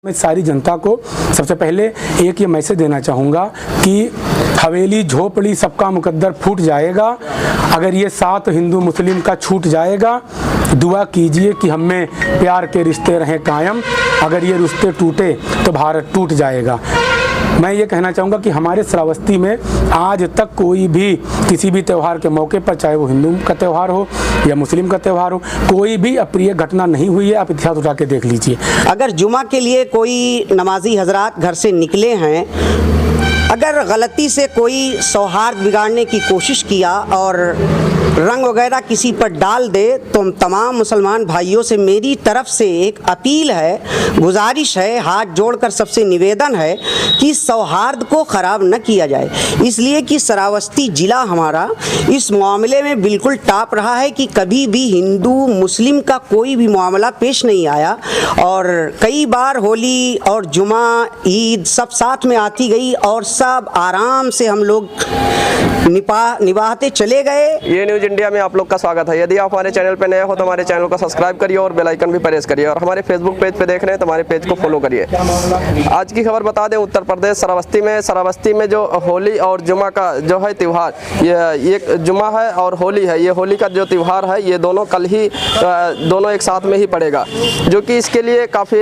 मैं सारी जनता को सबसे पहले एक ये मैसेज देना चाहूँगा कि हवेली झोपड़ी सबका मुकद्दर फूट जाएगा अगर ये साथ हिंदू मुस्लिम का छूट जाएगा। दुआ कीजिए कि हम में प्यार के रिश्ते रहें कायम, अगर ये रिश्ते टूटे तो भारत टूट जाएगा। मैं ये कहना चाहूँगा कि हमारे श्रावस्ती में आज तक कोई भी किसी भी त्यौहार के मौके पर, चाहे वो हिंदू का त्यौहार हो या मुस्लिम का त्यौहार हो, कोई भी अप्रिय घटना नहीं हुई है। आप इतिहास उठा के देख लीजिए। अगर जुमा के लिए कोई नमाजी हजरात घर से निकले हैं, अगर गलती से कोई सौहार्द बिगाड़ने की कोशिश किया और रंग वगैरह किसी पर डाल दे, तो तमाम मुसलमान भाइयों से मेरी तरफ से एक अपील है, गुजारिश है, हाथ जोड़कर सबसे निवेदन है कि सौहार्द को ख़राब न किया जाए। इसलिए कि श्रावस्ती ज़िला हमारा इस मामले में बिल्कुल टॉप रहा है कि कभी भी हिंदू मुस्लिम का कोई भी मामला पेश नहीं आया और कई बार होली और जुमा ईद सब साथ में आती गई और सब आराम से हम लोग निभाते चले गए। ये न्यूज़ इंडिया में आप लोग का स्वागत है। यदि आप हमारे चैनल पर नए हो तो हमारे चैनल को सब्सक्राइब करिए और बेल आइकन भी प्रेस करिए, और हमारे फेसबुक पेज पे देख रहे हैं तो हमारे पेज को फॉलो करिए। आज की खबर बता दें, उत्तर प्रदेश श्रावस्ती में जो होली और जुमा का जो है त्यौहार, ये जुमा है और होली है, ये होली का जो त्यौहार है ये दोनों कल ही दोनों एक साथ में ही पड़ेगा, जो कि इसके लिए काफ़ी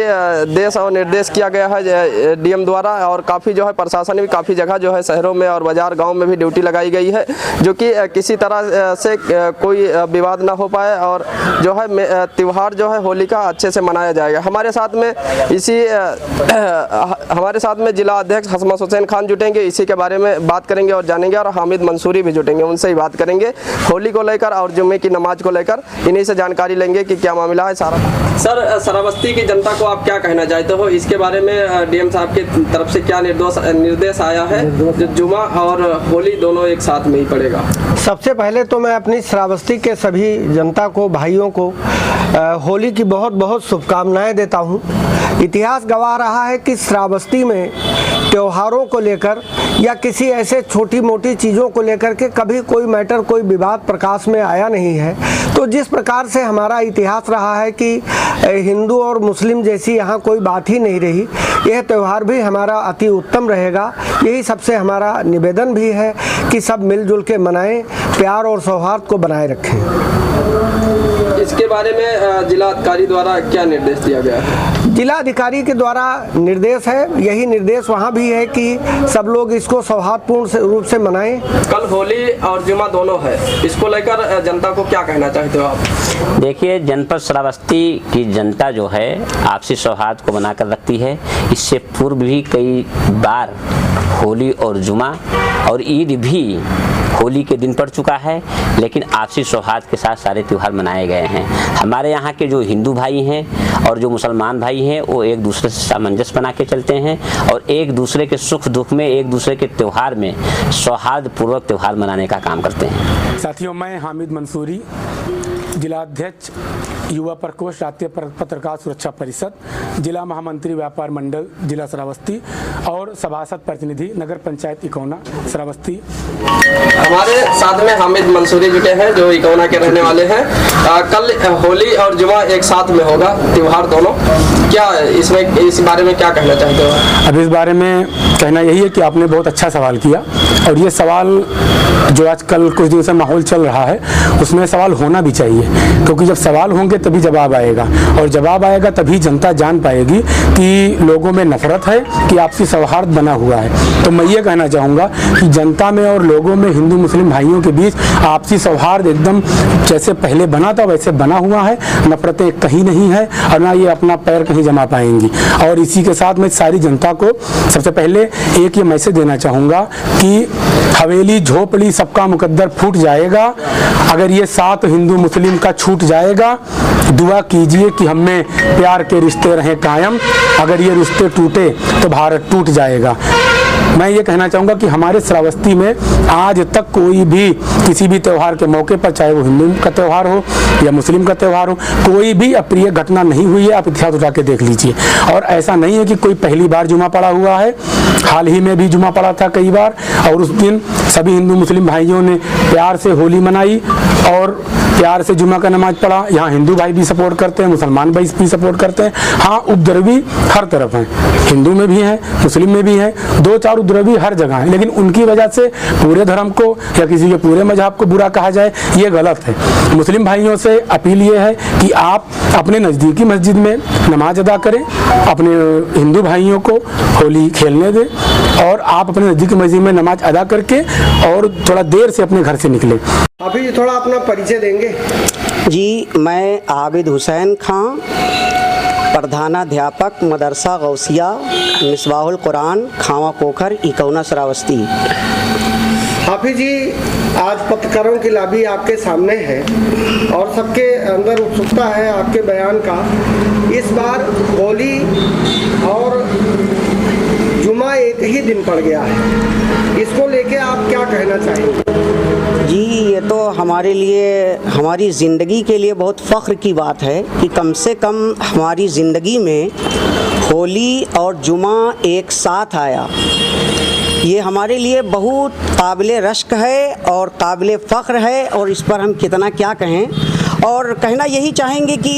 देश और निर्देश किया गया है डीएम द्वारा, और काफ़ी जो है प्रशासन ने भी काफ़ी जगह जो है शहरों में और बाजार गाँव में भी ड्यूटी लगाई गई है, जो कि किसी तरह से कोई विवाद ना हो पाए और जो है त्यौहार जो है होली का अच्छे से मनाया जाएगा। हमारे साथ में जिला अध्यक्ष हसमत हुसैन खान जुटेंगे, इसी के बारे में बात करेंगे और जानेंगे, और हामिद मंसूरी भी जुटेंगे, उनसे ही बात करेंगे होली को लेकर और जुम्मे की नमाज को लेकर, इन्हीं से जानकारी लेंगे कि क्या मामला है सारा। सर, श्रावस्ती की जनता को आप क्या कहना चाहते हो, इसके बारे में डीएम साहब की तरफ से क्या निर्देश आया है, जो जुमा और होली दोनों एक साथ में ही पड़ेगा? सबसे पहले तो मैं अपनी श्रावस्ती के सभी जनता को, भाइयों को होली की बहुत बहुत शुभकामनाएं देता हूं। इतिहास गवाह रहा है कि श्रावस्ती में त्योहारों को लेकर या किसी ऐसे छोटी मोटी चीज़ों को लेकर के कभी कोई मैटर, कोई विवाद प्रकाश में आया नहीं है। तो जिस प्रकार से हमारा इतिहास रहा है कि हिंदू और मुस्लिम जैसी यहाँ कोई बात ही नहीं रही, यह त्यौहार भी हमारा अति उत्तम रहेगा। यही सबसे हमारा निवेदन भी है कि सब मिलजुल के मनाएं, प्यार और सौहार्द को बनाए रखें। इसके बारे में जिला अधिकारी द्वारा क्या निर्देश दिया गया है? जिला अधिकारी के द्वारा निर्देश है, यही निर्देश वहाँ भी है कि सब लोग इसको सौहार्दपूर्ण रूप से मनाएं। कल होली और जुमा दोनों है, इसको लेकर जनता को क्या कहना चाहते हो आप? देखिए, जनपद श्रावस्ती की जनता जो है आपसी सौहार्द को बनाकर रखती है। इससे पूर्व भी कई बार होली और जुमा और ईद भी होली के दिन पड़ चुका है, लेकिन आपसी सौहार्द के साथ सारे त्यौहार मनाए गए हैं। हमारे यहाँ के जो हिंदू भाई हैं और जो मुसलमान भाई हैं, वो एक दूसरे से सामंजस्य बना के चलते हैं और एक दूसरे के सुख दुख में, एक दूसरे के त्यौहार में सौहार्दपूर्वक त्यौहार मनाने का काम करते हैं। साथियों, मैं हामिद मंसूरी, जिला अध्यक्ष युवा प्रकोष्ठ राष्ट्रीय पत्रकार सुरक्षा परिषद, जिला महामंत्री व्यापार मंडल जिला श्रावस्ती और सभासद प्रतिनिधि नगर पंचायत इकौना श्रावस्ती। हमारे साथ में हामिद मंसूरी जुटे हैं जो इकौना के रहने वाले हैं। कल होली और जुमा एक साथ में होगा, त्यौहार दोनों, क्या इसमें इस बारे में क्या कहना चाहते हो? अब इस बारे में कहना यही है कि आपने बहुत अच्छा सवाल किया, और ये सवाल जो आजकल कुछ दिन से माहौल चल रहा है उसमें सवाल होना भी चाहिए, क्योंकि जब सवाल होंगे तभी जवाब आएगा, और जवाब आएगा तभी जनता जान पाएगी कि लोगों में नफरत है कि आपसी सौहार्द बना हुआ है। तो मैं ये कहना चाहूँगा कि जनता में और लोगों में, हिंदू मुस्लिम भाइयों के बीच आपसी सौहार्द एकदम जैसे पहले बना था वैसे बना हुआ है, नफरतें कहीं नहीं है और ना ये अपना पैर कहीं जमा पाएंगी। और इसी के साथ मैं सारी जनता को सबसे पहले एक ये मैसेज देना चाहूँगा कि हवेली झोपड़ी सबका मुकद्दर फूट जाएगा अगर ये साथ हिंदू मुस्लिम का छूट जाएगा। दुआ कीजिए कि हम में प्यार के रिश्ते रहें कायम, अगर ये रिश्ते टूटे तो भारत टूट जाएगा। मैं ये कहना चाहूँगा कि हमारे श्रावस्ती में आज तक कोई भी किसी भी त्यौहार के मौके पर, चाहे वो हिंदू का त्यौहार हो या मुस्लिम का त्यौहार हो, कोई भी अप्रिय घटना नहीं हुई है। आप इतिहास उठा के देख लीजिए। और ऐसा नहीं है कि कोई पहली बार जुमा पड़ा हुआ है, हाल ही में भी जुमा पड़ा था कई बार, और उस दिन सभी हिंदू मुस्लिम भाइयों ने प्यार से होली मनाई और प्यार से जुमा का नमाज पढ़ा। यहाँ हिंदू भाई भी सपोर्ट करते हैं, मुसलमान भाई भी सपोर्ट करते हैं। हाँ, उपद्रवी हर तरफ हैं, हिंदू में भी हैं, मुस्लिम में भी हैं, 2-4 उपद्रवी हर जगह हैं, लेकिन उनकी वजह से पूरे धर्म को या किसी के पूरे मजहब को बुरा कहा जाए, ये गलत है। मुस्लिम भाइयों से अपील ये है कि आप अपने नज़दीकी मस्जिद में नमाज अदा करें, अपने हिंदू भाइयों को होली खेलने दें और आप अपने नज़दीकी मस्जिद में नमाज अदा करके और थोड़ा देर से अपने घर से निकलें। अभी जी थोड़ा अपना परिचय देंगे? जी, मैं आबिद हुसैन खां, प्रधानाध्यापक मदरसा गौसिया मिसबाहुल कुरान, खावा पोखर, इकौना श्रावस्ती। हाफिज जी, आज पत्रकारों की लाबी आपके सामने है और सबके अंदर उत्सुकता है आपके बयान का। इस बार होली और जुमा एक ही दिन पड़ गया है, इसको लेके आप क्या कहना चाहेंगे? जी, ये तो हमारे लिए, हमारी ज़िंदगी के लिए बहुत फ़ख्र की बात है कि कम से कम हमारी ज़िंदगी में होली और जुमा एक साथ आया। ये हमारे लिए बहुत काबिले रश्क है और काबिले फ़ख्र है और इस पर हम कितना क्या कहें। और कहना यही चाहेंगे कि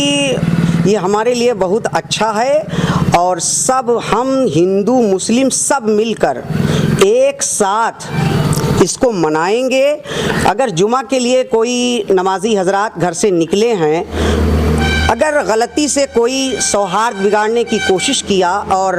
ये हमारे लिए बहुत अच्छा है और सब हम हिंदू मुस्लिम सब मिलकर एक साथ इसको मनाएंगे। अगर जुमा के लिए कोई नमाजी हजरात घर से निकले हैं, अगर गलती से कोई सौहार्द बिगाड़ने की कोशिश किया और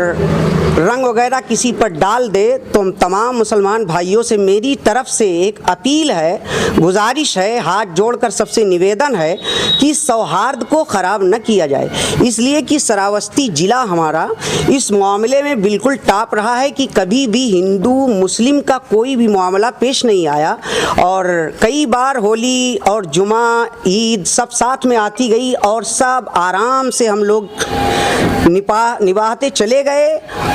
रंग वगैरह किसी पर डाल दे, तो तमाम मुसलमान भाइयों से मेरी तरफ से एक अपील है, गुजारिश है, हाथ जोड़कर सबसे निवेदन है कि सौहार्द को ख़राब न किया जाए। इसलिए कि श्रावस्ती ज़िला हमारा इस मामले में बिल्कुल टॉप रहा है कि कभी भी हिंदू मुस्लिम का कोई भी मामला पेश नहीं आया और कई बार होली और जुमा ईद सब साथ में आती गई और सब आराम से हम लोग निभाते चले गए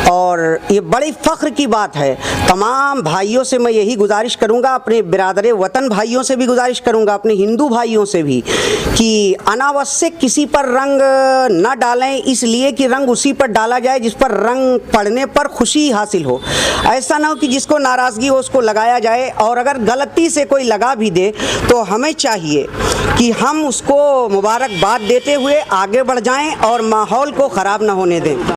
और ये बड़ी फ़ख्र की बात है। तमाम भाइयों से मैं यही गुजारिश करूँगा, अपने बिरादर वतन भाइयों से भी गुजारिश करूँगा, अपने हिंदू भाइयों से भी, कि अनावश्यक किसी पर रंग न डालें, इसलिए कि रंग उसी पर डाला जाए जिस पर रंग पड़ने पर खुशी हासिल हो। ऐसा ना हो कि जिसको नाराज़गी हो उसको लगाया जाए, और अगर गलती से कोई लगा भी दे तो हमें चाहिए कि हम उसको मुबारकबाद देते हुए आगे बढ़ जाएं और माहौल को ख़राब ना होने दें।